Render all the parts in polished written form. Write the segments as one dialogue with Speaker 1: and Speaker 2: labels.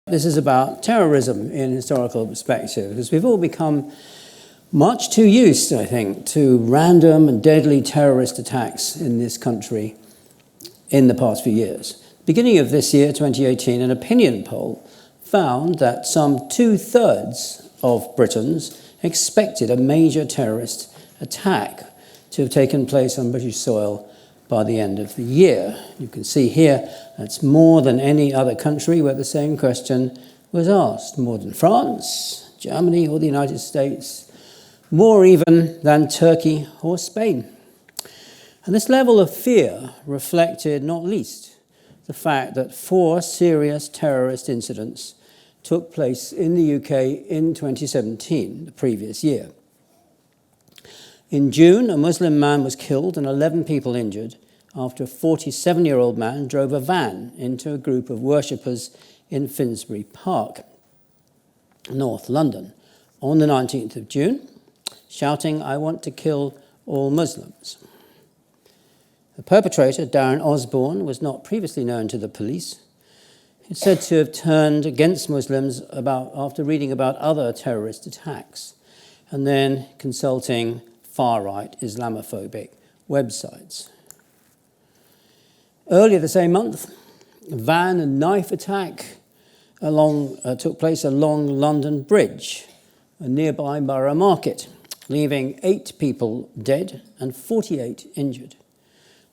Speaker 1: This is about terrorism in historical perspective, because we've all become much too used, I think, to random and deadly terrorist attacks in this country in the past few years. Beginning of this year, 2018, an opinion poll found that some 2/3 of Britons expected a major terrorist attack to have taken place on British soil by the end of the year. You can see here that's more than any other country where the same question was asked. More than France, Germany, or the United States. More even than Turkey or Spain. And this level of fear reflected not least the fact that 4 serious terrorist incidents took place in the UK in 2017, the previous year. In June, a Muslim man was killed and 11 people injured after a 47-year-old man drove a van into a group of worshippers in Finsbury Park, North London, on the 19th of June, shouting, "I want to kill all Muslims." The perpetrator, Darren Osborne, was not previously known to the police. He's said to have turned against Muslims after reading about other terrorist attacks and then consulting far-right Islamophobic websites. Earlier the same month, a van and knife attack took place along London Bridge, a nearby borough market, leaving 8 people dead and 48 injured.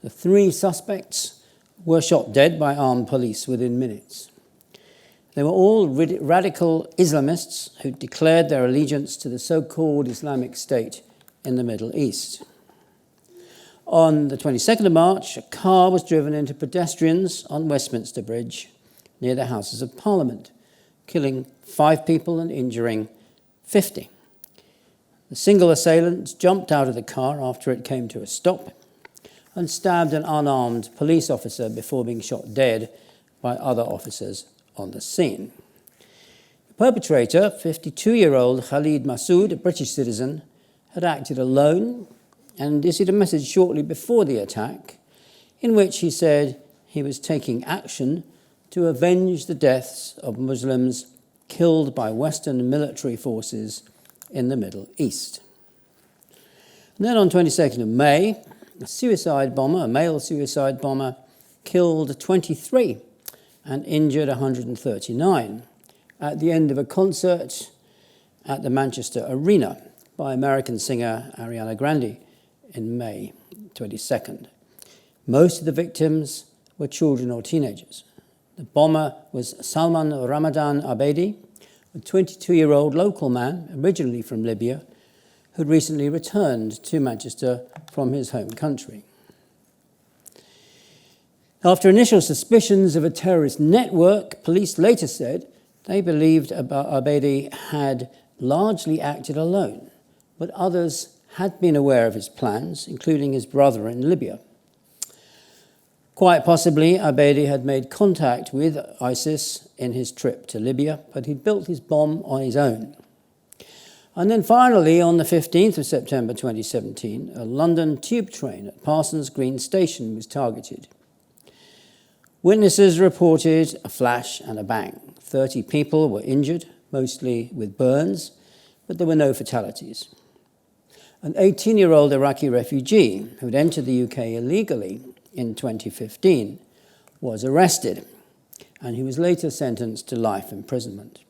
Speaker 1: The 3 suspects were shot dead by armed police within minutes. They were all radical Islamists who declared their allegiance to the so-called Islamic State in the Middle East. On the 22nd of March, a car was driven into pedestrians on Westminster Bridge near the Houses of Parliament, killing 5 people and injuring 50. The single assailant jumped out of the car after it came to a stop and stabbed an unarmed police officer before being shot dead by other officers on the scene. The perpetrator, 52-year-old Khalid Massoud, a British citizen, had acted alone and issued a message shortly before the attack in which he said he was taking action to avenge the deaths of Muslims killed by Western military forces in the Middle East. And then on 22nd of May, a male suicide bomber, killed 23 and injured 139 at the end of a concert at the Manchester Arena by American singer Ariana Grande in May 22nd. Most of the victims were children or teenagers. The bomber was Salman Ramadan Abedi, a 22-year-old local man, originally from Libya, who'd recently returned to Manchester from his home country. After initial suspicions of a terrorist network, police later said they believed Abedi had largely acted alone, but others had been aware of his plans, including his brother in Libya. Quite possibly, Abedi had made contact with ISIS in his trip to Libya, but he'd built his bomb on his own. And then finally, on the 15th of September 2017, a London tube train at Parsons Green Station was targeted. Witnesses reported a flash and a bang. 30 people were injured, mostly with burns, but there were no fatalities. An 18-year-old Iraqi refugee who had entered the UK illegally in 2015 was arrested, and he was later sentenced to life imprisonment.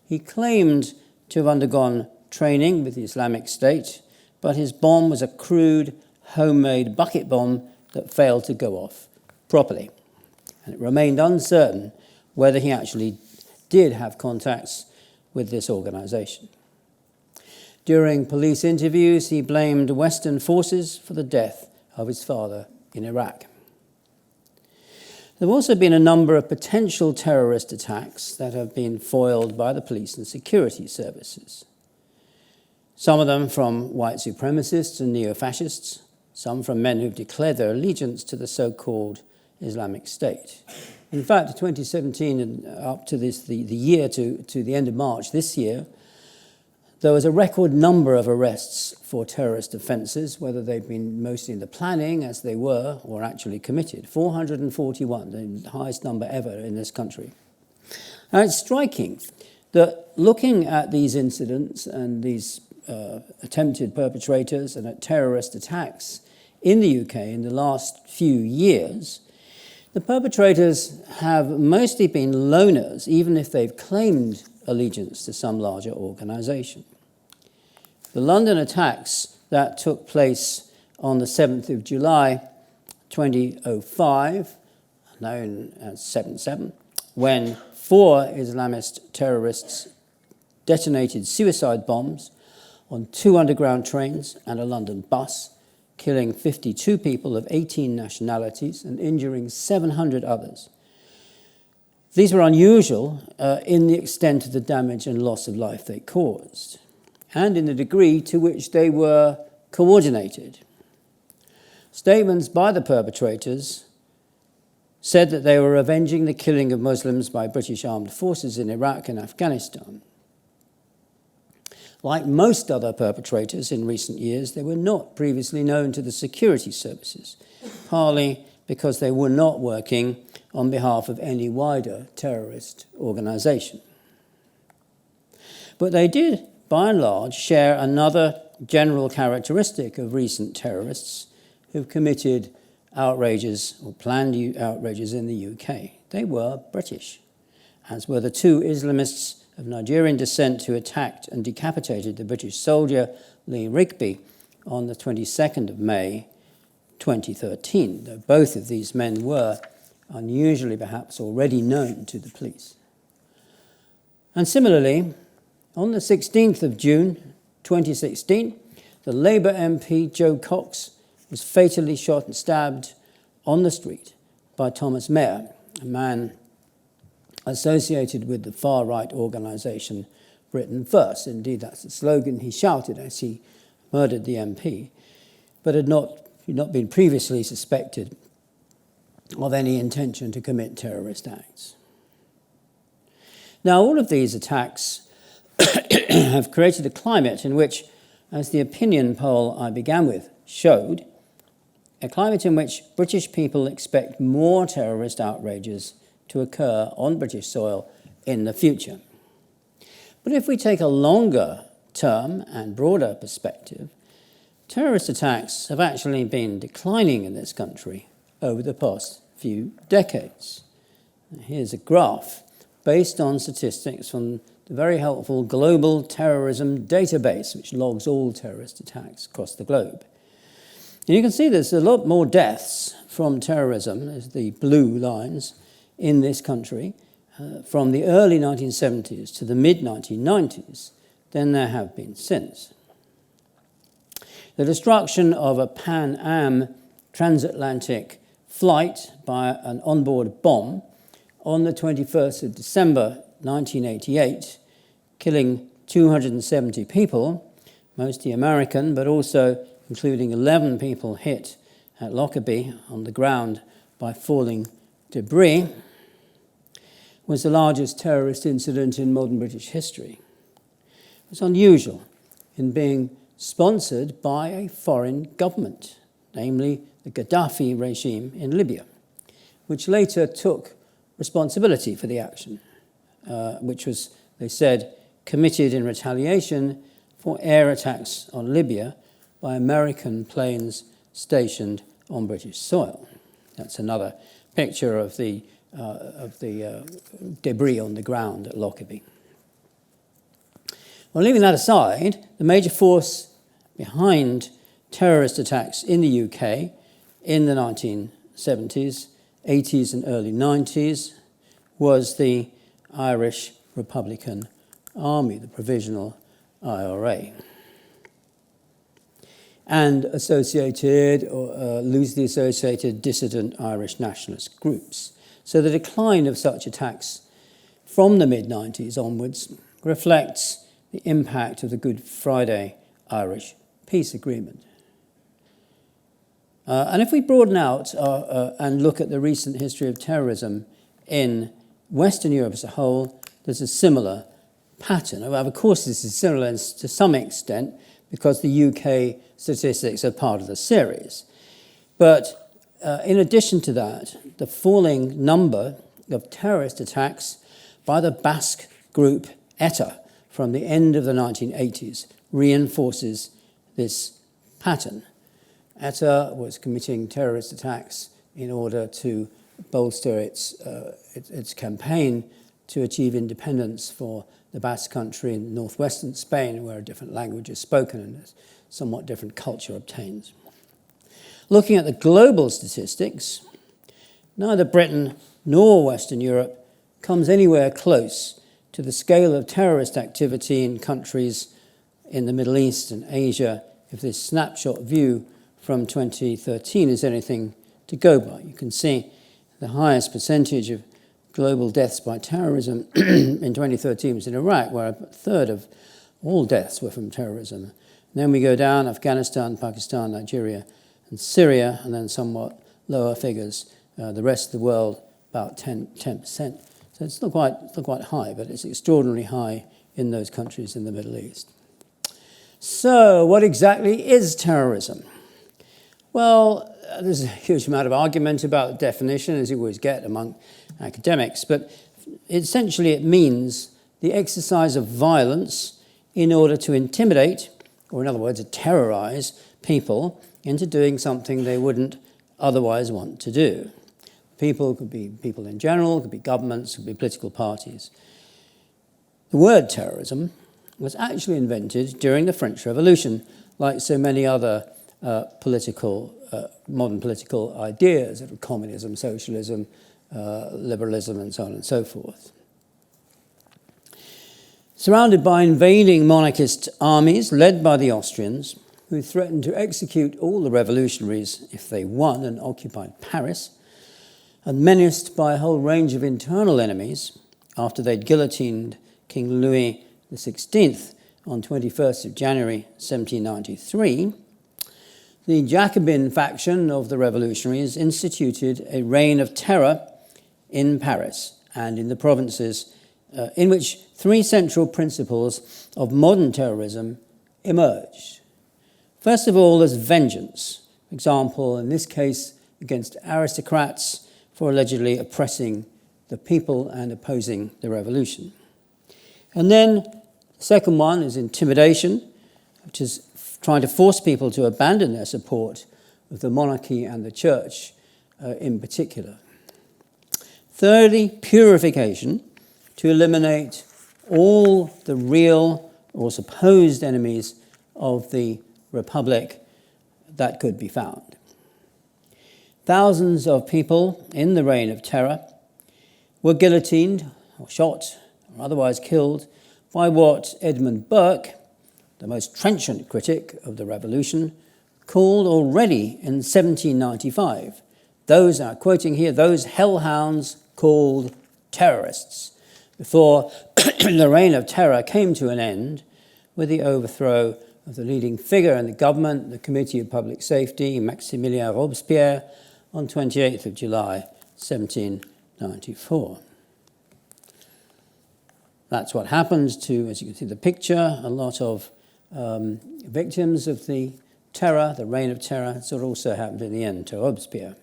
Speaker 1: He claimed to have undergone training with the Islamic State, but his bomb was a crude, homemade bucket bomb that failed to go off properly. And it remained uncertain whether he actually did have contacts with this organization. During police interviews, he blamed Western forces for the death of his father in Iraq. There have also been a number of potential terrorist attacks that have been foiled by the police and security services. Some of them from white supremacists and neo-fascists, some from men who've declared their allegiance to the so-called Islamic State. In fact, 2017 and up to the year to the end of March this year, there was a record number of arrests for terrorist offences, whether they've been mostly in the planning, as they were, or actually committed. 441, the highest number ever in this country. Now, it's striking that looking at these incidents and these attempted perpetrators and at terrorist attacks in the UK in the last few years, the perpetrators have mostly been loners, even if they've claimed allegiance to some larger organisation. The London attacks that took place on the 7th of July 2005, known as 7/7, when 4 Islamist terrorists detonated suicide bombs on 2 underground trains and a London bus, killing 52 people of 18 nationalities and injuring 700 others. These were unusual in the extent of the damage and loss of life they caused, and in the degree to which they were coordinated. Statements by the perpetrators said that they were avenging the killing of Muslims by British armed forces in Iraq and Afghanistan. Like most other perpetrators in recent years, they were not previously known to the security services, partly because they were not working on behalf of any wider terrorist organisation. But they did, by and large, share another general characteristic of recent terrorists who've committed outrages or planned outrages in the UK. They were British, as were the 2 Islamists of Nigerian descent who attacked and decapitated the British soldier Lee Rigby on the 22nd of May 2013, though both of these men were, unusually perhaps, already known to the police. And similarly, on the 16th of June 2016, the Labour MP Joe Cox was fatally shot and stabbed on the street by Thomas Mayer, a man associated with the far-right organisation Britain First. Indeed, that's the slogan he shouted as he murdered the MP, but had not been previously suspected of any intention to commit terrorist acts. Now, all of these attacks have created a climate in which, as the opinion poll I began with showed, a climate in which British people expect more terrorist outrages to occur on British soil in the future. But if we take a longer term and broader perspective, terrorist attacks have actually been declining in this country over the past few decades. Here's a graph based on statistics from the very helpful Global Terrorism Database, which logs all terrorist attacks across the globe. And you can see there's a lot more deaths from terrorism, as the blue lines, in this country from the early 1970s to the mid-1990s than there have been since. The destruction of a Pan Am transatlantic flight by an onboard bomb on the 21st of December 1988, killing 270 people, mostly American, but also including 11 people hit at Lockerbie on the ground by falling debris, was the largest terrorist incident in modern British history. It was unusual in being sponsored by a foreign government, namely the Gaddafi regime in Libya, which later took responsibility for the action, which was, they said, committed in retaliation for air attacks on Libya by American planes stationed on British soil. That's another picture of the debris on the ground at Lockerbie. Well, leaving that aside, the major force behind terrorist attacks in the UK in the 1970s, 80s and early 90s was the Irish Republican Army, the Provisional IRA, and associated or loosely associated dissident Irish nationalist groups. So the decline of such attacks from the mid-90s onwards reflects the impact of the Good Friday Irish peace agreement. And if we broaden out and look at the recent history of terrorism in Western Europe as a whole, there's a similar pattern. Of course, this is similar to some extent because the UK statistics are part of the series. But in addition to that, the falling number of terrorist attacks by the Basque group ETA from the end of the 1980s reinforces this pattern. ETA was committing terrorist attacks in order to bolster its campaign to achieve independence for the Basque country in northwestern Spain, where a different language is spoken and a somewhat different culture obtains. Looking at the global statistics, neither Britain nor Western Europe comes anywhere close to the scale of terrorist activity in countries in the Middle East and Asia, if this snapshot view from 2013 is anything to go by. You can see the highest percentage of global deaths by terrorism in 2013 was in Iraq, where a third of all deaths were from terrorism. And then we go down, Afghanistan, Pakistan, Nigeria, and Syria, and then somewhat lower figures, the rest of the world, about 10%. So it's not quite high, but it's extraordinarily high in those countries in the Middle East. So what exactly is terrorism? Well, there's a huge amount of argument about the definition, as you always get among academics, but essentially it means the exercise of violence in order to intimidate, or in other words, to terrorize people into doing something they wouldn't otherwise want to do. People could be people in general, could be governments, could be political parties. The word terrorism was actually invented during the French Revolution, like so many other modern political ideas of communism, socialism, liberalism, and so on and so forth. Surrounded by invading monarchist armies led by the Austrians, who threatened to execute all the revolutionaries if they won and occupied Paris, and menaced by a whole range of internal enemies after they'd guillotined King Louis XVI on 21st of January 1793, the Jacobin faction of the revolutionaries instituted a reign of terror in Paris and in the provinces, in which three central principles of modern terrorism emerged. First of all, there's vengeance. For example, in this case, against aristocrats for allegedly oppressing the people and opposing the revolution. And then the second one is intimidation, which is trying to force people to abandon their support of the monarchy and the church in particular. Thirdly, purification, to eliminate all the real or supposed enemies of the republic that could be found. Thousands of people in the Reign of Terror were guillotined or shot or otherwise killed by what Edmund Burke, the most trenchant critic of the revolution, called already in 1795, those, now quoting here, those hellhounds called terrorists, before the Reign of Terror came to an end with the overthrow of the leading figure in the government, the Committee of Public Safety, Maximilien Robespierre, on 28th of July, 1794. That's what happens to, as you can see the picture, a lot of victims of the terror, the Reign of Terror. That's what also happened in the end to Robespierre.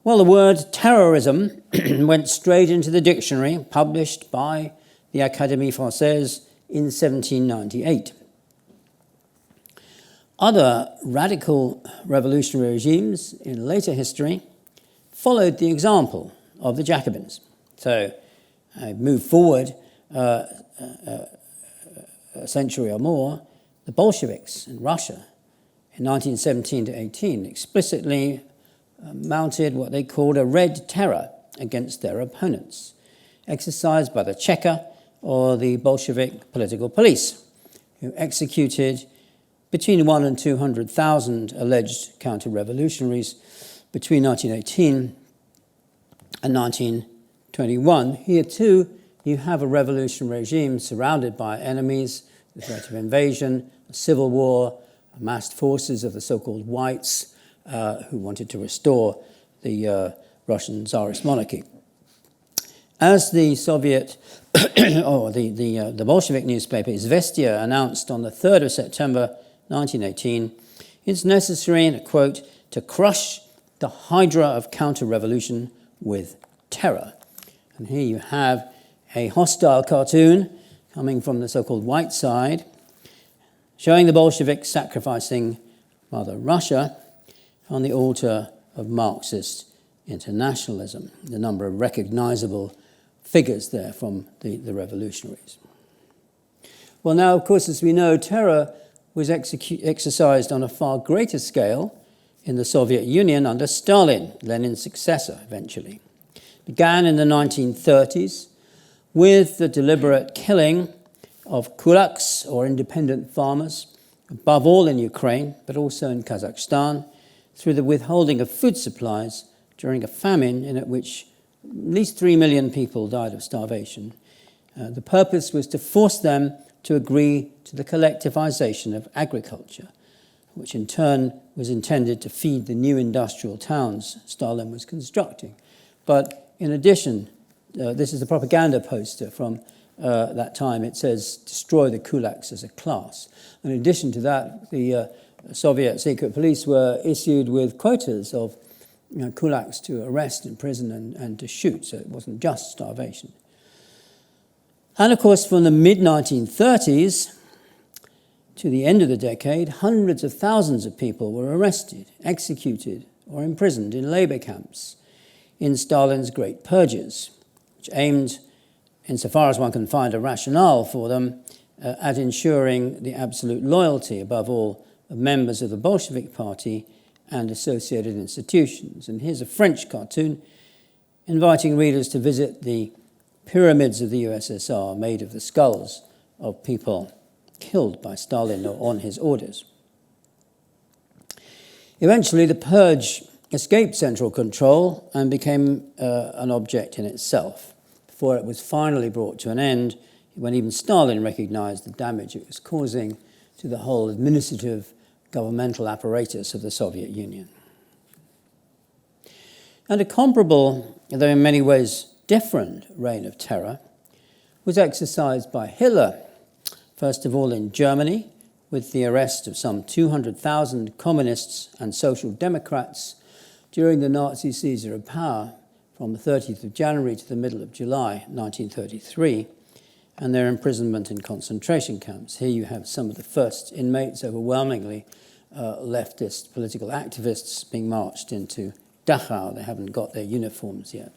Speaker 1: Well, the word terrorism went straight into the dictionary published by the Académie Française in 1798. Other radical revolutionary regimes in later history followed the example of the Jacobins. So I moved forward a century or more. The Bolsheviks in Russia in 1917 to 18 explicitly mounted what they called a red terror against their opponents, exercised by the Cheka or the Bolshevik political police, who executed between 100,000 and 200,000 alleged counter-revolutionaries between 1918 and 1921. Here too, you have a revolutionary regime surrounded by enemies, the threat of invasion, a civil war, amassed forces of the so-called whites who wanted to restore the Russian Tsarist monarchy. As the Soviet, or the Bolshevik newspaper Izvestia announced on the 3rd of September 1918, it's necessary, and I quote, to crush the hydra of counter-revolution with terror. And here you have a hostile cartoon coming from the so-called white side, showing the Bolsheviks sacrificing Mother Russia on the altar of Marxist internationalism. The number of recognizable figures there from the revolutionaries. Well, now, of course, as we know, terror was exercised on a far greater scale in the Soviet Union under Stalin, Lenin's successor, eventually. It began in the 1930s with the deliberate killing of kulaks, or independent farmers, above all in Ukraine, but also in Kazakhstan, through the withholding of food supplies during a famine in which at least 3 million people died of starvation. The purpose was to force them to agree to the collectivization of agriculture, which in turn was intended to feed the new industrial towns Stalin was constructing. But in addition, this is a propaganda poster from that time. It says, "Destroy the kulaks as a class." In addition to that, the Soviet secret police were issued with quotas of kulaks to arrest, imprison, and to shoot, so it wasn't just starvation. And of course, from the mid-1930s to the end of the decade, hundreds of thousands of people were arrested, executed, or imprisoned in labor camps in Stalin's Great Purges, which aimed, insofar as one can find a rationale for them, at ensuring the absolute loyalty, above all, of members of the Bolshevik Party and associated institutions. And here's a French cartoon inviting readers to visit the pyramids of the USSR made of the skulls of people killed by Stalin or on his orders. Eventually, the purge escaped central control and became an object in itself, before it was finally brought to an end when even Stalin recognized the damage it was causing to the whole administrative governmental apparatus of the Soviet Union. And a comparable, though in many ways different, reign of terror was exercised by Hitler, first of all in Germany, with the arrest of some 200,000 communists and social democrats during the Nazi seizure of power from the 30th of January to the middle of July 1933, and their imprisonment in concentration camps. Here you have some of the first inmates, overwhelmingly leftist political activists, being marched into Dachau. They haven't got their uniforms yet.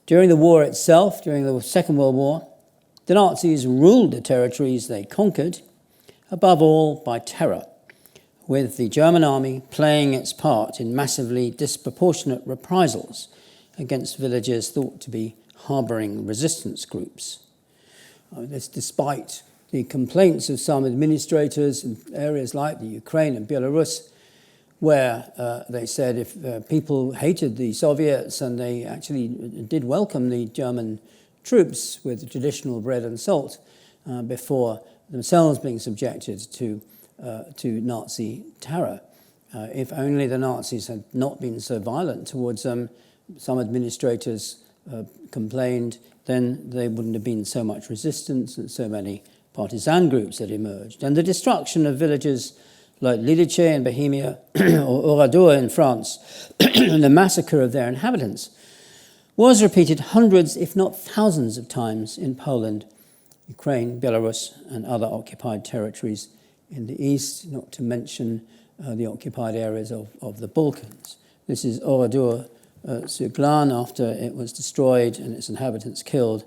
Speaker 1: During the war itself, during the Second World War, the Nazis ruled the territories they conquered, above all by terror, with the German army playing its part in massively disproportionate reprisals against villages thought to be harboring resistance groups. This despite the complaints of some administrators in areas like the Ukraine and Belarus, where they said if people hated the Soviets, and they actually did welcome the German troops with traditional bread and salt before themselves being subjected to Nazi terror. If only the Nazis had not been so violent towards them, some administrators complained, then there wouldn't have been so much resistance and so many partisan groups that emerged. And the destruction of villages like Lidice in Bohemia or Oradour in France, and the massacre of their inhabitants, was repeated hundreds, if not thousands of times in Poland, Ukraine, Belarus, and other occupied territories in the east, not to mention the occupied areas of the Balkans. This is Oradour sur Glane after it was destroyed and its inhabitants killed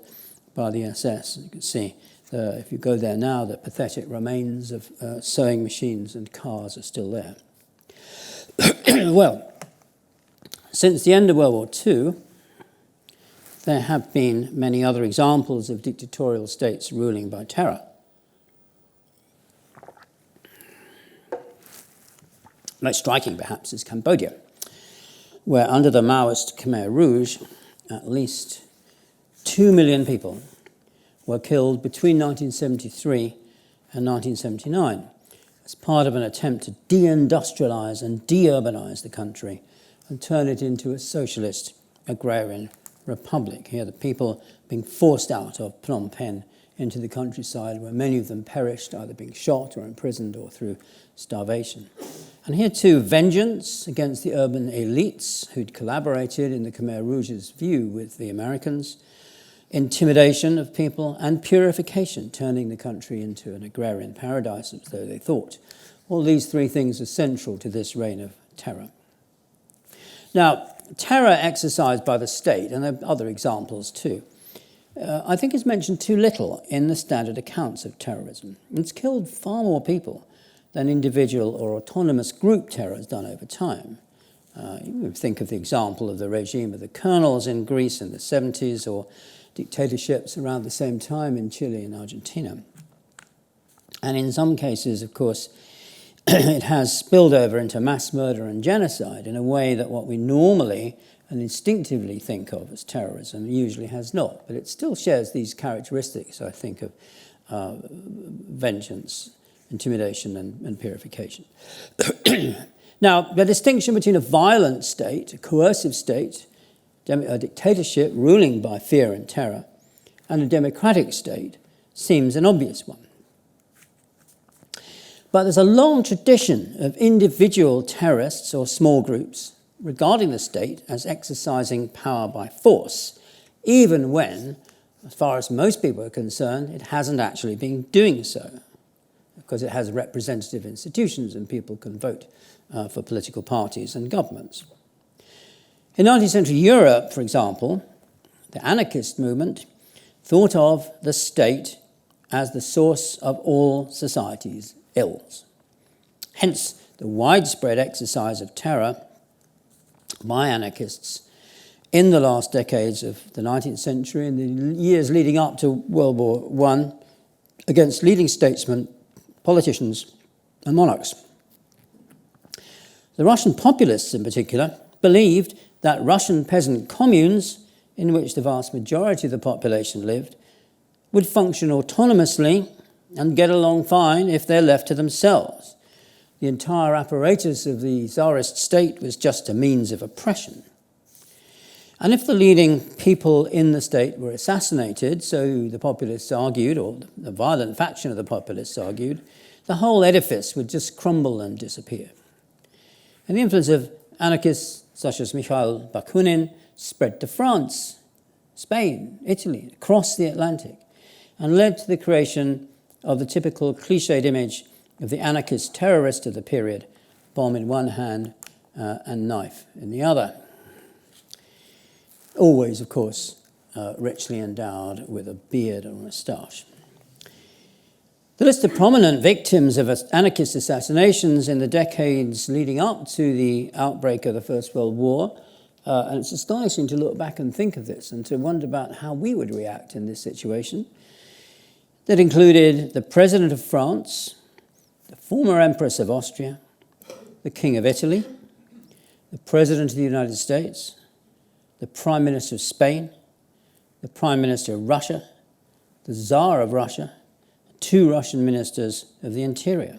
Speaker 1: by the SS. You can see, if you go there now, the pathetic remains of sewing machines and cars are still there. Well, since the end of World War II, there have been many other examples of dictatorial states ruling by terror. Most striking, perhaps, is Cambodia, where under the Maoist Khmer Rouge, at least 2 million people were killed between 1973 and 1979 as part of an attempt to deindustrialize and de-urbanize the country and turn it into a socialist agrarian republic. Here the people being forced out of Phnom Penh into the countryside, where many of them perished, either being shot or imprisoned or through starvation. And here too, vengeance against the urban elites who'd collaborated in the Khmer Rouge's view with the Americans, intimidation of people, and purification, turning the country into an agrarian paradise, as though they thought. All these three things are central to this reign of terror. Now, terror exercised by the state, and there are other examples too, I think is mentioned too little in the standard accounts of terrorism. It's killed far more people than individual or autonomous group terror has done over time. You think of the example of the regime of the colonels in Greece in the 70s, or dictatorships around the same time in Chile and Argentina. And in some cases, of course, it has spilled over into mass murder and genocide in a way that what we normally and instinctively think of as terrorism usually has not. But it still shares these characteristics, I think, of vengeance, intimidation, and purification. Now, the distinction between a violent state, a coercive state, a dictatorship ruling by fear and terror, and a democratic state seems an obvious one. But there's a long tradition of individual terrorists or small groups regarding the state as exercising power by force, even when, as far as most people are concerned, it hasn't actually been doing so, because it has representative institutions and people can vote for political parties and governments. In 19th century Europe, for example, the anarchist movement thought of the state as the source of all society's ills. Hence, the widespread exercise of terror by anarchists in the last decades of the 19th century and the years leading up to World War I against leading statesmen, politicians, and monarchs. The Russian populists, in particular, believed that Russian peasant communes, in which the vast majority of the population lived, would function autonomously and get along fine if they're left to themselves. The entire apparatus of the Tsarist state was just a means of oppression. And if the leading people in the state were assassinated, so the populists argued, or the violent faction of the populists argued, the whole edifice would just crumble and disappear. And the influence of anarchists such as Mikhail Bakunin spread to France, Spain, Italy, across the Atlantic, and led to the creation of the typical cliched image of the anarchist terrorist of the period, bomb in one hand and knife in the other. Always, of course, richly endowed with a beard or moustache. The list of prominent victims of anarchist assassinations in the decades leading up to the outbreak of the First World War, and it's astonishing to look back and think of this and to wonder about how we would react in this situation, that included the President of France, the former Empress of Austria, the King of Italy, the President of the United States, the Prime Minister of Spain, the Prime Minister of Russia, the Tsar of Russia, 2 Russian ministers of the Interior.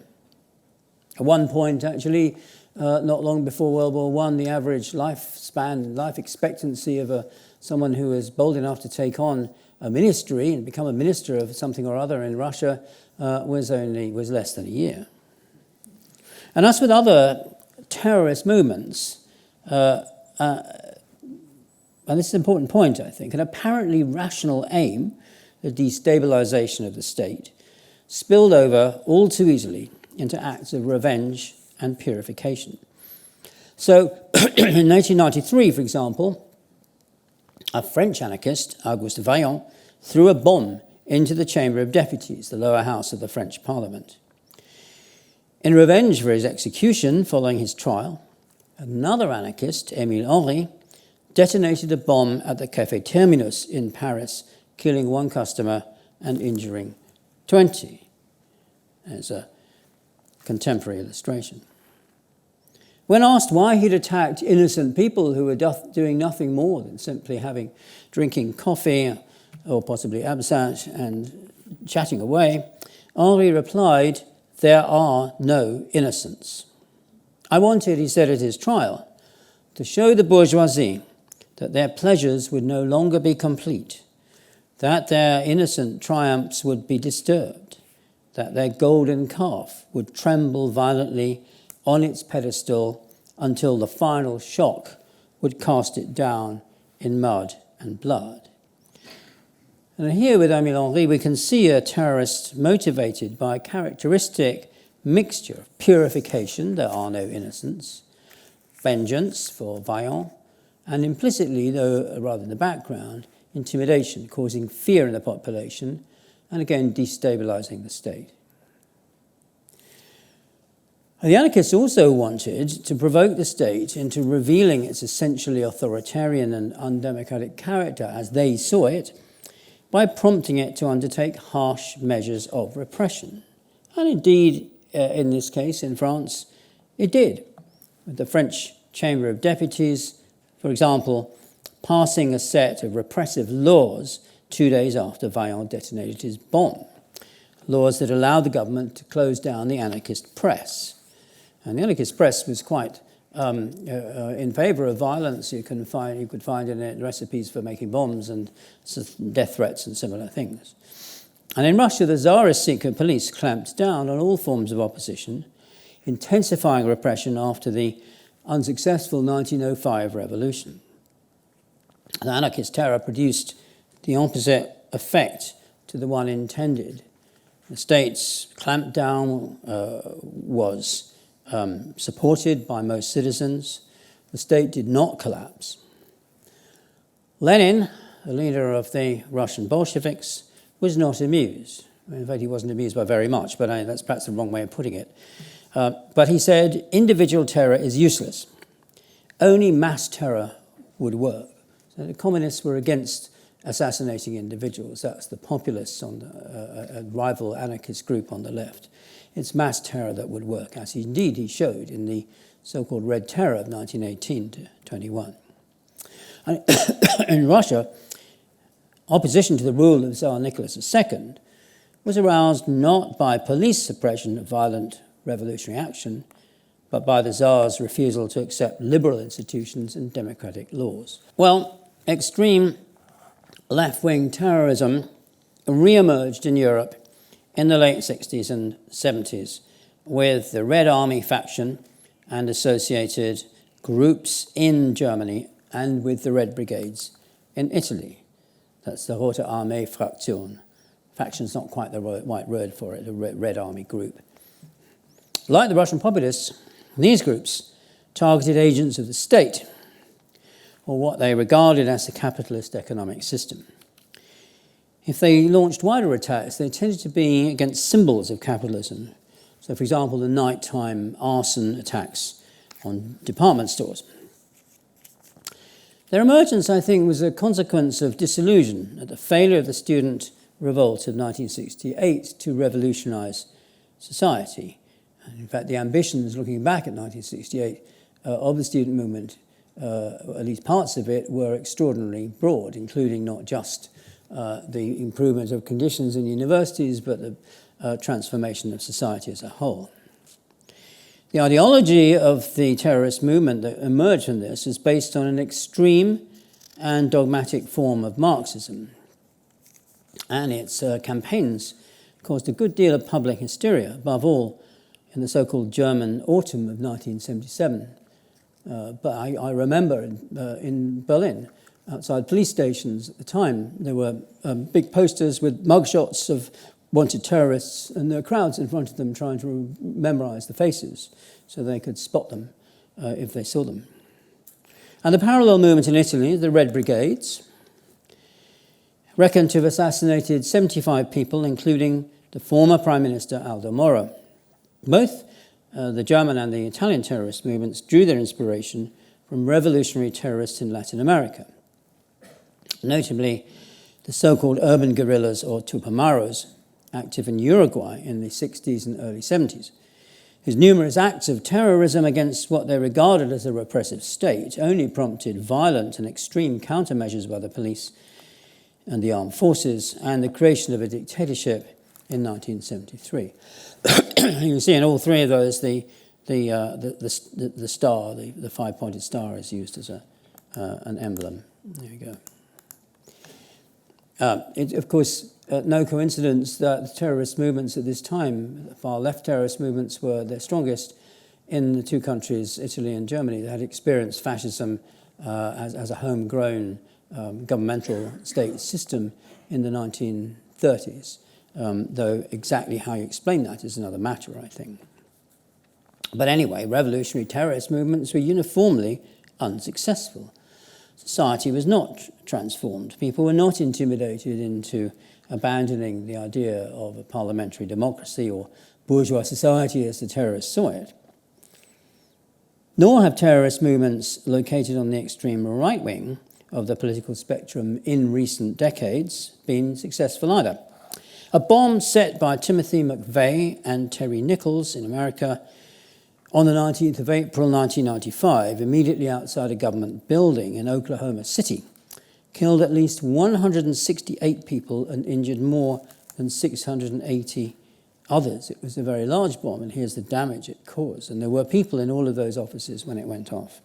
Speaker 1: At one point, actually, not long before World War I, the average life expectancy of someone who was bold enough to take on a ministry and become a minister of something or other in Russia was less than a year. And as with other terrorist movements, and this is an important point, I think, an apparently rational aim, the destabilization of the state, spilled over all too easily into acts of revenge and purification. So, in 1993, for example, a French anarchist, Auguste Vaillant, threw a bomb into the Chamber of Deputies, the lower house of the French Parliament. In revenge for his execution following his trial, another anarchist, Émile Henry, detonated a bomb at the Café Terminus in Paris, killing 1 customer and injuring 20, as a contemporary illustration. When asked why he'd attacked innocent people who were doing nothing more than simply drinking coffee or possibly absinthe and chatting away, Henri replied, "There are no innocents." I wanted, he said at his trial, to show the bourgeoisie that their pleasures would no longer be complete, that their innocent triumphs would be disturbed, that their golden calf would tremble violently on its pedestal until the final shock would cast it down in mud and blood. And here with Émile Henry, we can see a terrorist motivated by a characteristic mixture of purification, there are no innocents, vengeance for Vaillant, and implicitly, though rather in the background, intimidation, causing fear in the population, and again destabilizing the state. And the anarchists also wanted to provoke the state into revealing its essentially authoritarian and undemocratic character as they saw it, by prompting it to undertake harsh measures of repression. And indeed, in this case, in France, it did, with the French Chamber of Deputies, for example, passing a set of repressive laws 2 days after Vaillant detonated his bomb, laws that allowed the government to close down the anarchist press. And the anarchist press was quite in favour of violence. You could find in it recipes for making bombs and death threats and similar things. And in Russia, the Tsarist secret police clamped down on all forms of opposition, intensifying repression after the unsuccessful 1905 revolution. The anarchist terror produced the opposite effect to the one intended. The state's clampdown was supported by most citizens. The state did not collapse. Lenin, the leader of the Russian Bolsheviks, was not amused. In fact, he wasn't amused by very much, but that's perhaps the wrong way of putting it. But he said, individual terror is useless. Only mass terror would work. So the communists were against assassinating individuals. That's the populists on a rival anarchist group on the left. It's mass terror that would work, as indeed he showed in the so-called Red Terror of 1918 to 21. And in Russia, opposition to the rule of Tsar Nicholas II was aroused not by police suppression of violent revolutionary action, but by the Tsar's refusal to accept liberal institutions and democratic laws. Well, extreme left-wing terrorism re-emerged in Europe in the late 60s and 70s with the Red Army faction and associated groups in Germany and with the Red Brigades in Italy. That's the Rote Armee Fraktion. Faction's not quite the right word for it, the Red Army group. Like the Russian populists, these groups targeted agents of the state, or what they regarded as the capitalist economic system. If they launched wider attacks, they tended to be against symbols of capitalism. So, for example, the nighttime arson attacks on department stores. Their emergence, I think, was a consequence of disillusion at the failure of the student revolt of 1968 to revolutionize society. And in fact, the ambitions, looking back at 1968, of the student movement, at least parts of it, were extraordinarily broad, including not just the improvement of conditions in universities, but the transformation of society as a whole. The ideology of the terrorist movement that emerged from this is based on an extreme and dogmatic form of Marxism. And its campaigns caused a good deal of public hysteria, above all in the so-called German autumn of 1977. But I remember in Berlin, outside police stations at the time, there were big posters with mugshots of wanted terrorists, and there were crowds in front of them trying to memorize the faces so they could spot them if they saw them. And the parallel movement in Italy, the Red Brigades, reckoned to have assassinated 75 people, including the former Prime Minister Aldo Moro. Both the German and the Italian terrorist movements drew their inspiration from revolutionary terrorists in Latin America, notably the so-called urban guerrillas or Tupamaros, active in Uruguay in the 60s and early 70s, whose numerous acts of terrorism against what they regarded as a repressive state only prompted violent and extreme countermeasures by the police and the armed forces and the creation of a dictatorship in 1973. You can see in all three of those the star, the five-pointed star, is used as an emblem. There you go. It's, of course, no coincidence that the terrorist movements at this time, the far-left terrorist movements, were their strongest in the two countries, Italy and Germany, that had experienced fascism as a homegrown governmental state system in the 1930s, though exactly how you explain that is another matter, I think. But anyway, revolutionary terrorist movements were uniformly unsuccessful. Society was not transformed. People were not intimidated into abandoning the idea of a parliamentary democracy or bourgeois society as the terrorists saw it. Nor have terrorist movements located on the extreme right wing of the political spectrum in recent decades been successful either. A bomb set by Timothy McVeigh and Terry Nichols in America on the 19th of April 1995, immediately outside a government building in Oklahoma City, killed at least 168 people and injured more than 680 others. It was a very large bomb, and here's the damage it caused. And there were people in all of those offices when it went off.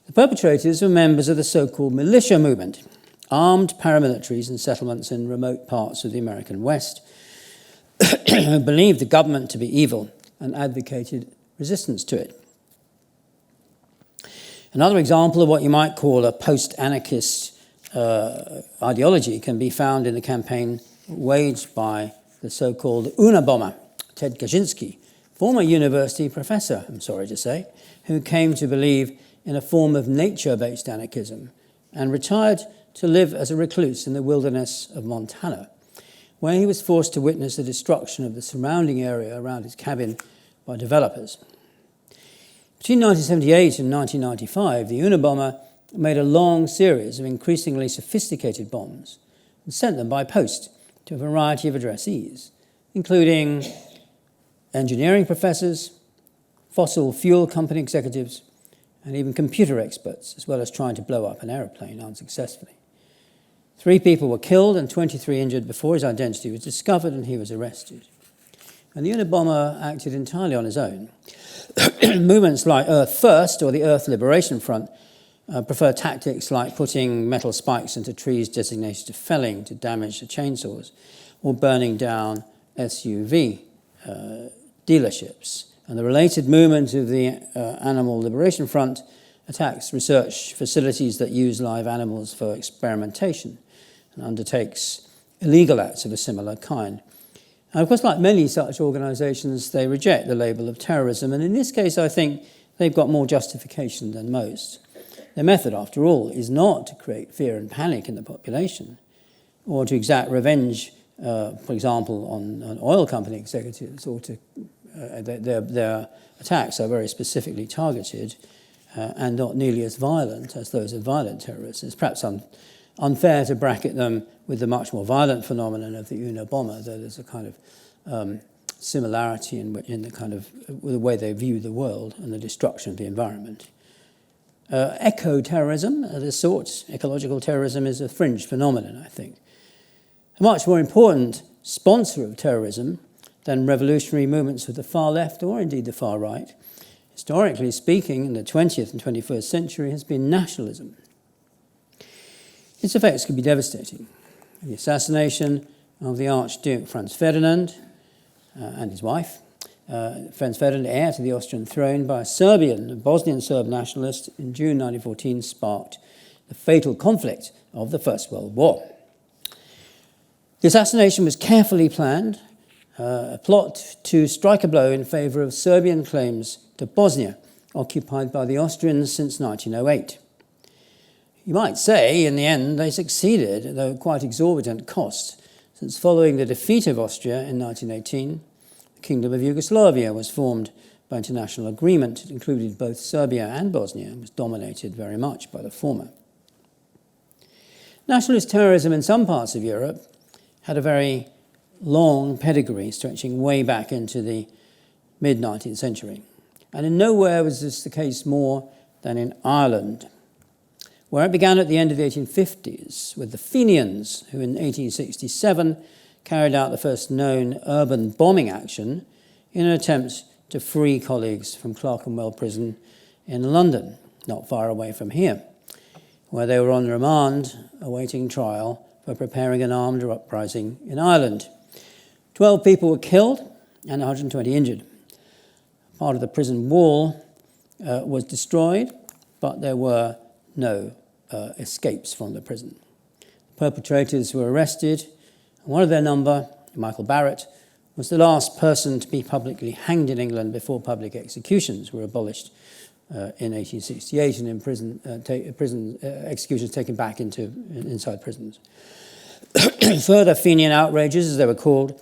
Speaker 1: The perpetrators were members of the so-called militia movement, armed paramilitaries and settlements in remote parts of the American West, who believed the government to be evil and advocated resistance to it. Another example of what you might call a post-anarchist ideology can be found in the campaign waged by the so-called Unabomber, Ted Kaczynski, former university professor, I'm sorry to say, who came to believe in a form of nature-based anarchism and retired to live as a recluse in the wilderness of Montana, where he was forced to witness the destruction of the surrounding area around his cabin by developers. Between 1978 and 1995, the Unabomber made a long series of increasingly sophisticated bombs and sent them by post to a variety of addressees, including engineering professors, fossil fuel company executives, and even computer experts, as well as trying to blow up an aeroplane unsuccessfully. 3 people were killed and 23 injured before his identity was discovered and he was arrested. And the Unabomber acted entirely on his own. Movements like Earth First or the Earth Liberation Front prefer tactics like putting metal spikes into trees designated for felling to damage the chainsaws, or burning down SUV dealerships. And the related movement of the Animal Liberation Front attacks research facilities that use live animals for experimentation and undertakes illegal acts of a similar kind. And of course, like many such organisations, they reject the label of terrorism, and in this case, I think they've got more justification than most. Their method, after all, is not to create fear and panic in the population or to exact revenge, for example, on oil company executives, or to their attacks are very specifically targeted and not nearly as violent as those of violent terrorists. It's perhaps unfair to bracket them with the much more violent phenomenon of the Unabomber, though there's a kind of similarity in the kind of the way they view the world and the destruction of the environment. Eco-terrorism of this sort, ecological terrorism, is a fringe phenomenon, I think. A much more important sponsor of terrorism than revolutionary movements of the far left or indeed the far right, historically speaking, in the 20th and 21st century, has been nationalism. Its effects could be devastating. The assassination of the Archduke Franz Ferdinand and his wife, Franz Ferdinand, heir to the Austrian throne, by a Bosnian Serb nationalist in June 1914 sparked the fatal conflict of the First World War. The assassination was carefully planned, a plot to strike a blow in favour of Serbian claims to Bosnia, occupied by the Austrians since 1908. You might say, in the end, they succeeded, though at quite exorbitant cost, since following the defeat of Austria in 1918, the Kingdom of Yugoslavia was formed by international agreement. It included both Serbia and Bosnia and was dominated very much by the former. Nationalist terrorism in some parts of Europe had a very long pedigree stretching way back into the mid-19th century. And in nowhere was this the case more than in Ireland, where it began at the end of the 1850s with the Fenians, who in 1867 carried out the first known urban bombing action in an attempt to free colleagues from Clerkenwell Prison in London, not far away from here, where they were on remand awaiting trial for preparing an armed uprising in Ireland. 12 people were killed and 120 injured. Part of the prison wall was destroyed, but there were no escapes from the prison. Perpetrators were arrested, and one of their number, Michael Barrett, was the last person to be publicly hanged in England before public executions were abolished in 1868, and prison executions taken back inside prisons. Further Fenian outrages, as they were called,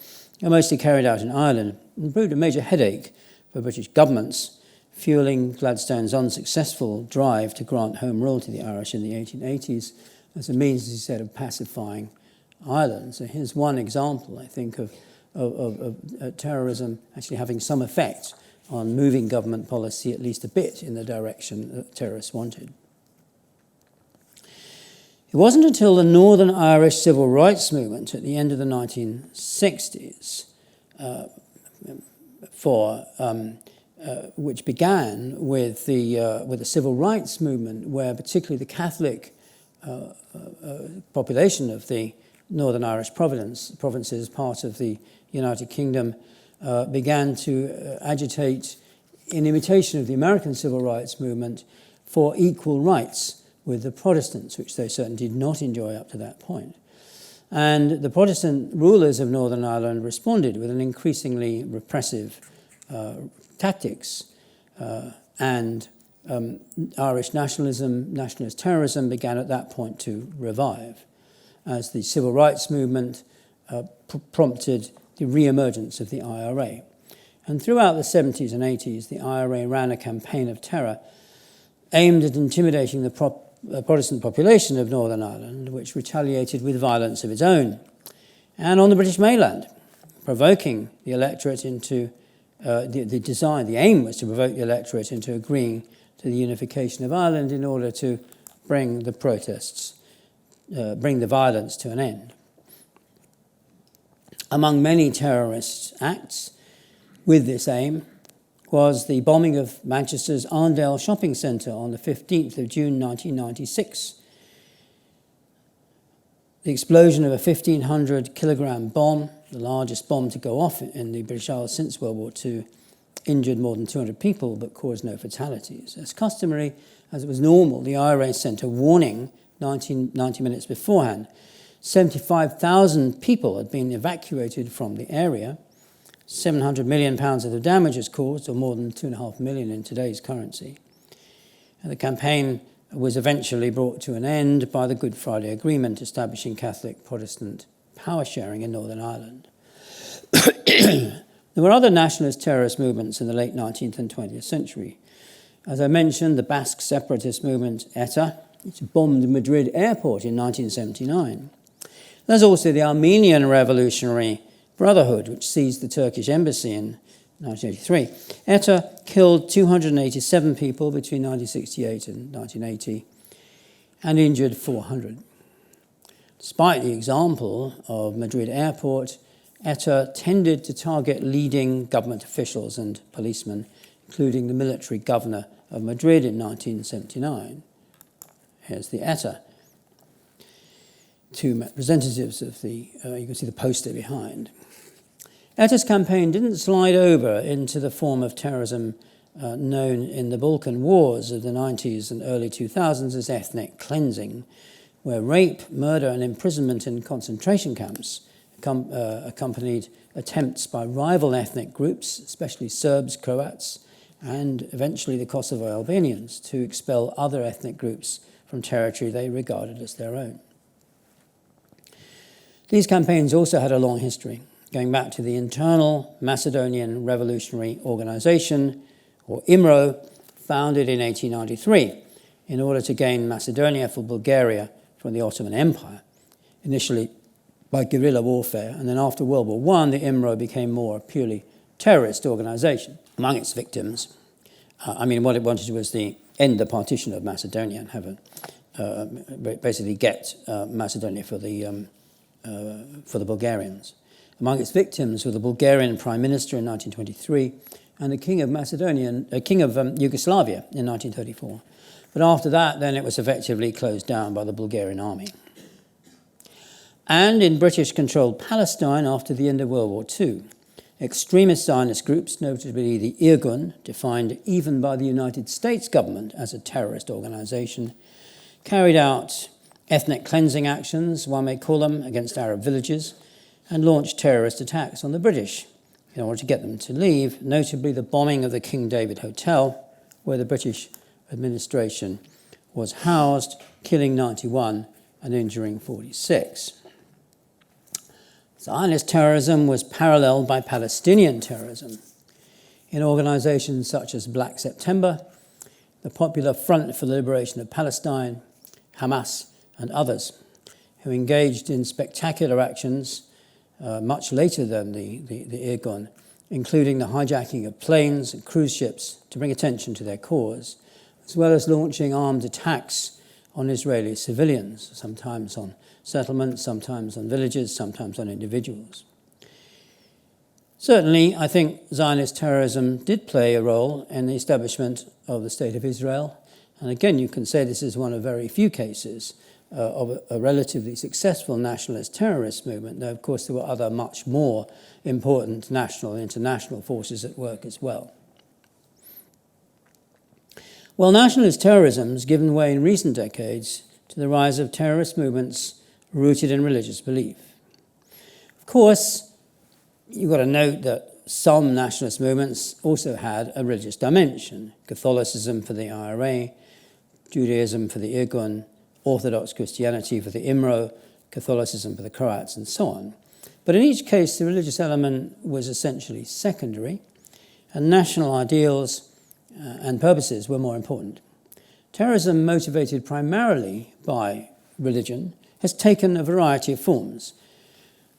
Speaker 1: are mostly carried out in Ireland and proved a major headache for British governments, fueling Gladstone's unsuccessful drive to grant home rule to the Irish in the 1880s as a means, as he said, of pacifying Ireland. So here's one example, I think, of terrorism actually having some effect on moving government policy at least a bit in the direction that terrorists wanted. It wasn't until the Northern Irish Civil Rights Movement at the end of the 1960s, which began with the Civil Rights Movement, where particularly the Catholic population of the Northern Irish provinces, part of the United Kingdom, began to agitate in imitation of the American Civil Rights Movement for equal rights with the Protestants, which they certainly did not enjoy up to that point. And the Protestant rulers of Northern Ireland responded with an increasingly repressive tactics, and Irish nationalism, nationalist terrorism began at that point to revive, as the Civil Rights Movement prompted the re-emergence of the IRA. And throughout the 70s and 80s, the IRA ran a campaign of terror aimed at intimidating the Protestant population of Northern Ireland, which retaliated with violence of its own, and on the British mainland, provoking the electorate into the aim was to provoke the electorate into agreeing to the unification of Ireland in order to bring the protests, bring the violence to an end. Among many terrorist acts with this aim was the bombing of Manchester's Arndale shopping centre on the 15th of June 1996. The explosion of a 1,500-kilogram bomb, the largest bomb to go off in the British Isles since World War II, injured more than 200 people but caused no fatalities. As customary, as it was normal, the IRA sent a warning 90 minutes beforehand. 75,000 people had been evacuated from the area. £700 million of the damage was caused, or more than $2.5 million in today's currency. And the campaign was eventually brought to an end by the Good Friday Agreement, establishing Catholic-Protestant power sharing in Northern Ireland. There were other nationalist terrorist movements in the late 19th and 20th century. As I mentioned, the Basque separatist movement, ETA, which bombed Madrid airport in 1979. There's also the Armenian Revolutionary Brotherhood, which seized the Turkish embassy in 1983. ETA killed 287 people between 1968 and 1980 and injured 400. Despite the example of Madrid airport, ETA tended to target leading government officials and policemen, including the military governor of Madrid in 1979. Here's the ETA. Two representatives of the, you can see the poster behind. ETA's campaign didn't slide over into the form of terrorism known in the Balkan Wars of the 90s and early 2000s as ethnic cleansing, where rape, murder, and imprisonment in concentration camps accompanied attempts by rival ethnic groups, especially Serbs, Croats, and eventually the Kosovo Albanians, to expel other ethnic groups from territory they regarded as their own. These campaigns also had a long history, going back to the Internal Macedonian Revolutionary Organization, or IMRO, founded in 1893 in order to gain Macedonia for Bulgaria from the Ottoman Empire, initially by guerrilla warfare, and then after World War I, the IMRO became more a purely terrorist organization. Among its victims, what it wanted was to end the partition of Macedonia and have basically get Macedonia for the Bulgarians. Among its victims were the Bulgarian Prime Minister in 1923 and the King of Yugoslavia in 1934. But after that, then it was effectively closed down by the Bulgarian army. And in British-controlled Palestine after the end of World War II, Extremist Zionist groups, notably the Irgun, defined even by the United States government as a terrorist organization, carried out ethnic cleansing actions, one may call them, against Arab villages, and launched terrorist attacks on the British in order to get them to leave, notably the bombing of the King David Hotel, where the British administration was housed, killing 91 and injuring 46. Zionist terrorism was paralleled by Palestinian terrorism in organizations such as Black September, the Popular Front for the Liberation of Palestine, Hamas, and others, who engaged in spectacular actions much later than the Irgun, including the hijacking of planes and cruise ships to bring attention to their cause, as well as launching armed attacks on Israeli civilians, sometimes on settlements, sometimes on villages, sometimes on individuals. Certainly, I think Zionist terrorism did play a role in the establishment of the State of Israel. And again, you can say this is one of very few cases of a relatively successful nationalist terrorist movement, though of course there were other much more important national and international forces at work as well. Well, nationalist terrorism has given way in recent decades to the rise of terrorist movements rooted in religious belief. Of course, you've got to note that some nationalist movements also had a religious dimension: Catholicism for the IRA, Judaism for the Irgun, Orthodox Christianity for the IMRO, Catholicism for the Croats, and so on. But in each case, the religious element was essentially secondary, and national ideals and purposes were more important. Terrorism, motivated primarily by religion, has taken a variety of forms.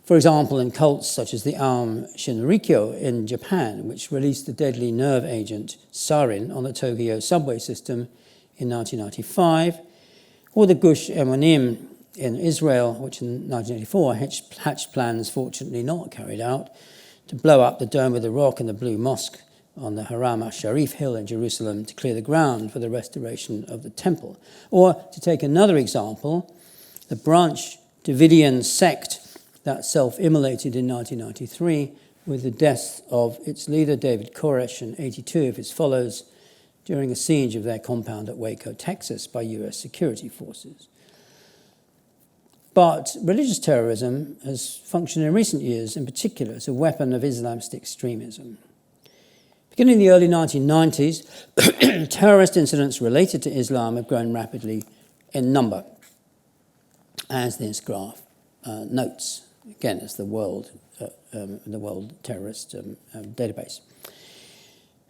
Speaker 1: For example, in cults such as the Aum Shinrikyo in Japan, which released the deadly nerve agent sarin on the Tokyo subway system in 1995, or the Gush Emunim in Israel, which in 1984 hatched plans, fortunately not carried out, to blow up the Dome of the Rock and the Blue Mosque on the Haram al-Sharif hill in Jerusalem to clear the ground for the restoration of the temple. Or, to take another example, the Branch Davidian sect that self-immolated in 1993 with the death of its leader, David Koresh, and 82 of his followers during a siege of their compound at Waco, Texas, by US security forces. But religious terrorism has functioned in recent years, in particular, as a weapon of Islamist extremism. Beginning in the early 1990s, terrorist incidents related to Islam have grown rapidly in number, as this graph notes. Again, it's the World Terrorist Database.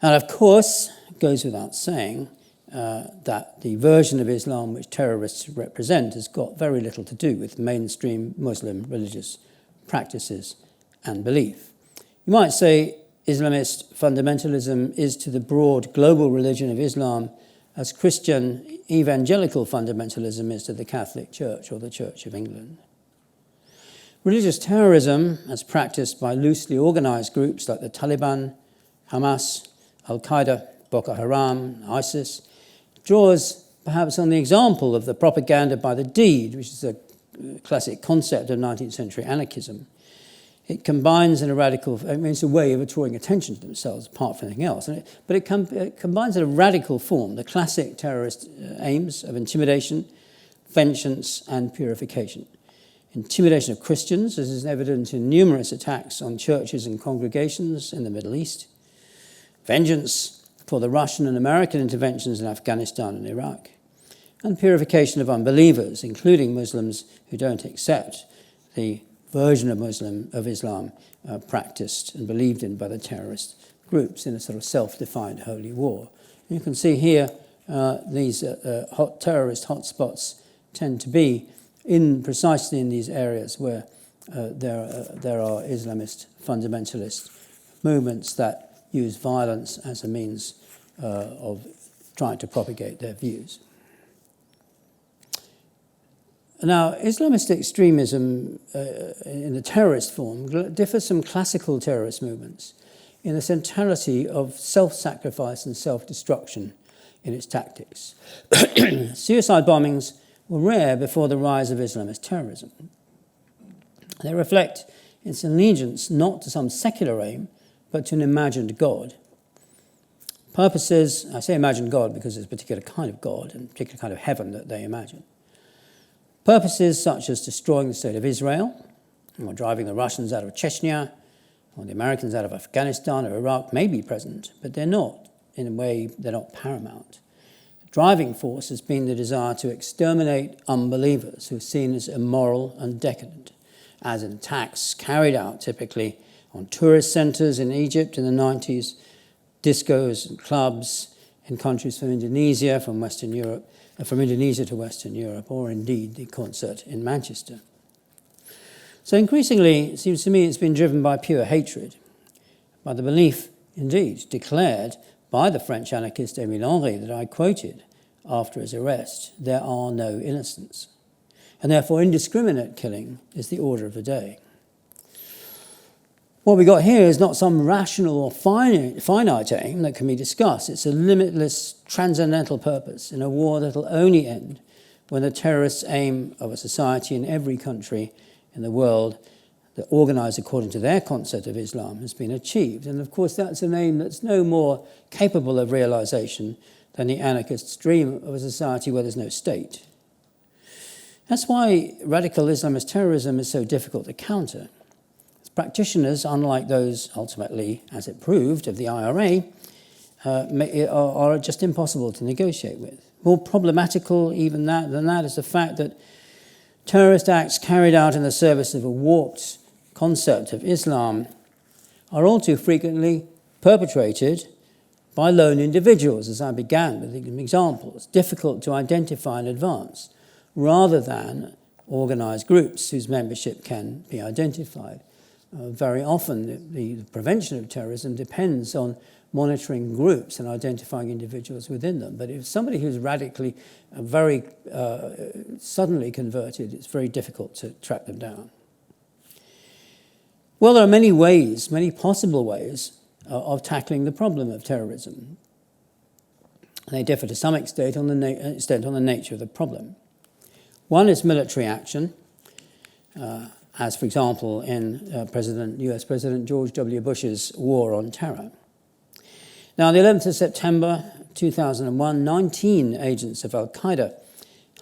Speaker 1: And of course, it goes without saying that the version of Islam which terrorists represent has got very little to do with mainstream Muslim religious practices and belief. You might say Islamist fundamentalism is to the broad global religion of Islam as Christian evangelical fundamentalism is to the Catholic Church or the Church of England. Religious terrorism, as practiced by loosely organized groups like the Taliban, Hamas, Al-Qaeda, Boko Haram, ISIS, draws perhaps on the example of the propaganda by the deed, which is a classic concept of 19th century anarchism. It combines in a radical, it's a way of drawing attention to themselves apart from anything else, but it combines in a radical form the classic terrorist aims of intimidation, vengeance, and purification. Intimidation of Christians, as is evident in numerous attacks on churches and congregations in the Middle East. Vengeance for the Russian and American interventions in Afghanistan and Iraq. And purification of unbelievers, including Muslims who don't accept the version of Islam practiced and believed in by the terrorist groups in a sort of self-defined holy war. And you can see here these terrorist hotspots tend to be precisely in these areas where there are Islamist fundamentalist movements that use violence as a means of trying to propagate their views. Now, Islamist extremism in the terrorist form differs from classical terrorist movements in the centrality of self-sacrifice and self-destruction in its tactics. Suicide bombings were rare before the rise of Islamist terrorism. They reflect its allegiance not to some secular aim, but to an imagined God. Purposes, I say imagined God because it's a particular kind of God and a particular kind of heaven that they imagine. Purposes such as destroying the state of Israel, or driving the Russians out of Chechnya, or the Americans out of Afghanistan or Iraq may be present, but they're not, in a way, they're not paramount. The driving force has been the desire to exterminate unbelievers who are seen as immoral and decadent, as in attacks carried out typically on tourist centres in Egypt in the 90s, discos and clubs in countries from Indonesia, from Western Europe, from Indonesia to Western Europe, or indeed the concert in Manchester. So increasingly, it seems to me, it's been driven by pure hatred, by the belief, indeed, declared by the French anarchist Émile Henry that I quoted after his arrest, there are no innocents. And therefore indiscriminate killing is the order of the day. What we got here is not some rational or finite aim that can be discussed. It's a limitless, transcendental purpose in a war that will only end when the terrorists' aim of a society in every country in the world that organised according to their concept of Islam has been achieved. And of course, that's an aim that's no more capable of realisation than the anarchists' dream of a society where there's no state. That's why radical Islamist terrorism is so difficult to counter. Practitioners, unlike those ultimately, as it proved, of the IRA, are just impossible to negotiate with. More problematical even than that is the fact that terrorist acts carried out in the service of a warped concept of Islam are all too frequently perpetrated by lone individuals, as I began with examples, difficult to identify in advance, rather than organised groups whose membership can be identified. Very often, the prevention of terrorism depends on monitoring groups and identifying individuals within them. But if somebody who's radically, very suddenly converted, it's very difficult to track them down. Well, there are many ways, many possible ways of tackling the problem of terrorism. They differ to some extent on the nature of the problem. One is military action, as, for example, in US President George W. Bush's war on terror. Now, on the 11th of September 2001, 19 agents of al-Qaeda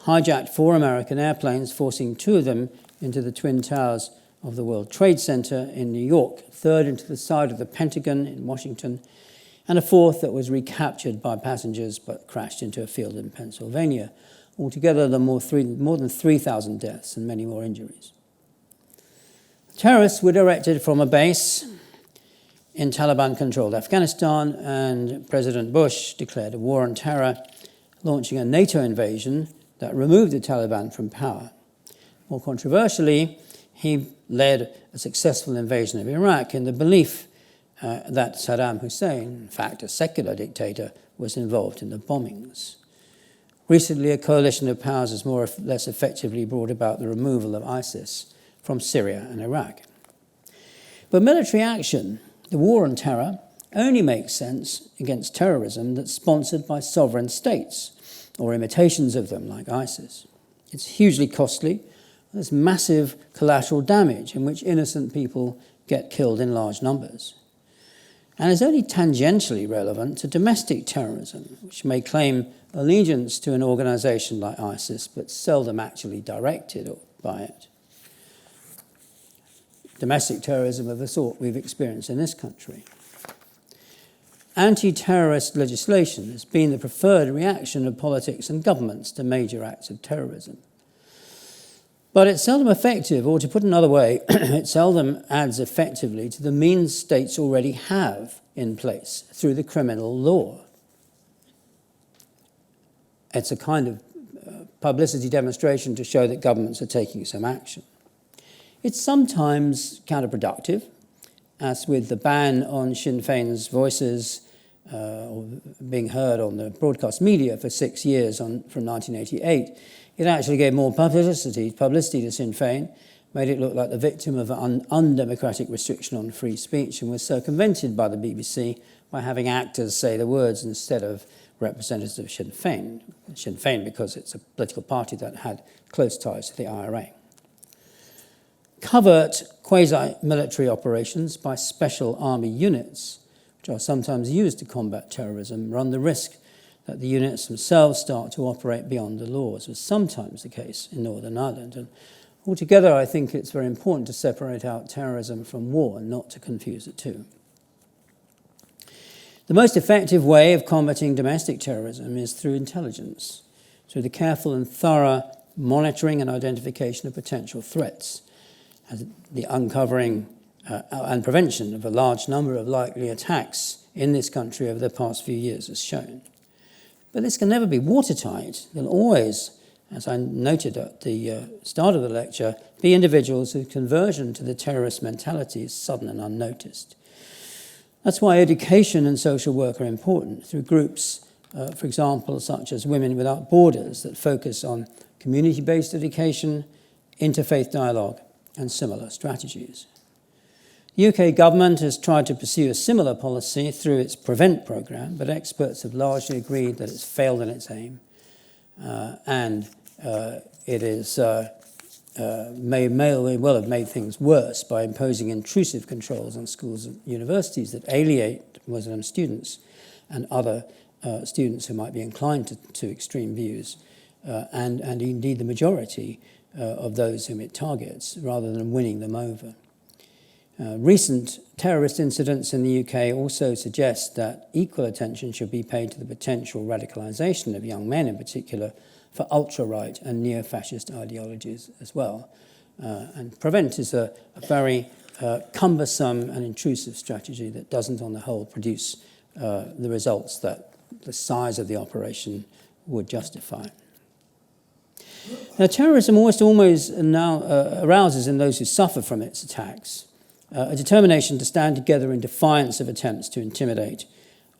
Speaker 1: hijacked 4 American airplanes, forcing 2 of them into the Twin Towers of the World Trade Center in New York, a third into the side of the Pentagon in Washington, and a 4th that was recaptured by passengers but crashed into a field in Pennsylvania. Altogether, there were more than 3,000 deaths and many more injuries. Terrorists were directed from a base in Taliban-controlled Afghanistan, and President Bush declared a war on terror, launching a NATO invasion that removed the Taliban from power. More controversially, he led a successful invasion of Iraq in the belief that Saddam Hussein, in fact a secular dictator, was involved in the bombings. Recently, a coalition of powers has more or less effectively brought about the removal of ISIS from Syria and Iraq. But military action, the war on terror, only makes sense against terrorism that's sponsored by sovereign states or imitations of them like ISIS. It's hugely costly. There's massive collateral damage in which innocent people get killed in large numbers. And is only tangentially relevant to domestic terrorism, which may claim allegiance to an organisation like ISIS, but seldom actually directed by it. Domestic terrorism of the sort we've experienced in this country. Anti-terrorist legislation has been the preferred reaction of politics and governments to major acts of terrorism. But it's seldom effective, or to put another way, it seldom adds effectively to the means states already have in place through the criminal law. It's a kind of publicity demonstration to show that governments are taking some action. It's sometimes counterproductive, as with the ban on Sinn Féin's voices being heard on the broadcast media for 6 years from 1988. It actually gave more publicity to Sinn Féin, made it look like the victim of an undemocratic restriction on free speech, and was circumvented by the BBC by having actors say the words instead of representatives of Sinn Féin. Sinn Féin because it's a political party that had close ties to the IRA. Covert quasi-military operations by special army units, which are sometimes used to combat terrorism, run the risk that the units themselves start to operate beyond the laws, was sometimes the case in Northern Ireland. And altogether, I think it's very important to separate out terrorism from war and not to confuse the two. The most effective way of combating domestic terrorism is through intelligence, through the careful and thorough monitoring and identification of potential threats, as the uncovering and prevention of a large number of likely attacks in this country over the past few years has shown. But this can never be watertight. There'll always, as I noted at the start of the lecture, be individuals whose conversion to the terrorist mentality is sudden and unnoticed. That's why education and social work are important, through groups, for example, such as Women Without Borders, that focus on community-based education, interfaith dialogue, and similar strategies. The UK government has tried to pursue a similar policy through its PREVENT programme, but experts have largely agreed that it's failed in its aim, and it is may well have made things worse by imposing intrusive controls on schools and universities that alienate Muslim students and other students who might be inclined to extreme views, and indeed the majority of those whom it targets, rather than winning them over. Recent terrorist incidents in the UK also suggest that equal attention should be paid to the potential radicalisation of young men in particular for ultra-right and neo-fascist ideologies as well. And PREVENT is a very cumbersome and intrusive strategy that doesn't on the whole produce the results that the size of the operation would justify. Now, terrorism almost now arouses in those who suffer from its attacks a determination to stand together in defiance of attempts to intimidate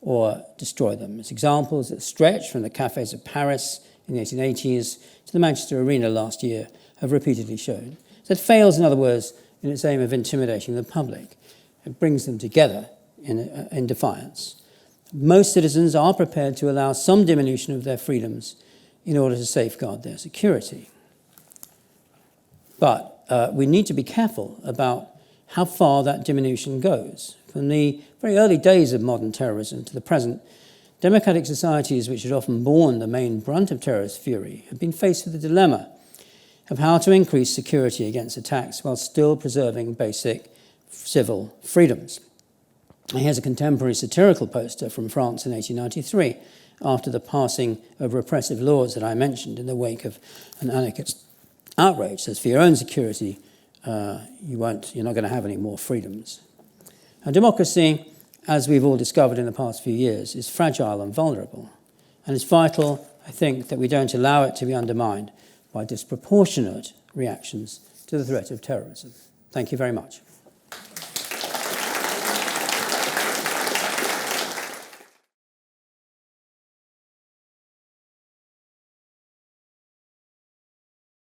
Speaker 1: or destroy them. As examples that stretch from the cafes of Paris in the 1880s to the Manchester Arena last year have repeatedly shown. So it fails, in other words, in its aim of intimidating the public. It brings them together in defiance. Most citizens are prepared to allow some diminution of their freedoms in order to safeguard their security. But we need to be careful about how far that diminution goes. From the very early days of modern terrorism to the present, democratic societies, which had often borne the main brunt of terrorist fury, have been faced with the dilemma of how to increase security against attacks while still preserving basic civil freedoms. And here's a contemporary satirical poster from France in 1893, after the passing of repressive laws that I mentioned in the wake of an anarchist outrage. It says, for your own security, you're not going to have any more freedoms. Now, democracy, as we've all discovered in the past few years, is fragile and vulnerable. And it's vital, I think, that we don't allow it to be undermined by disproportionate reactions to the threat of terrorism. Thank you very much.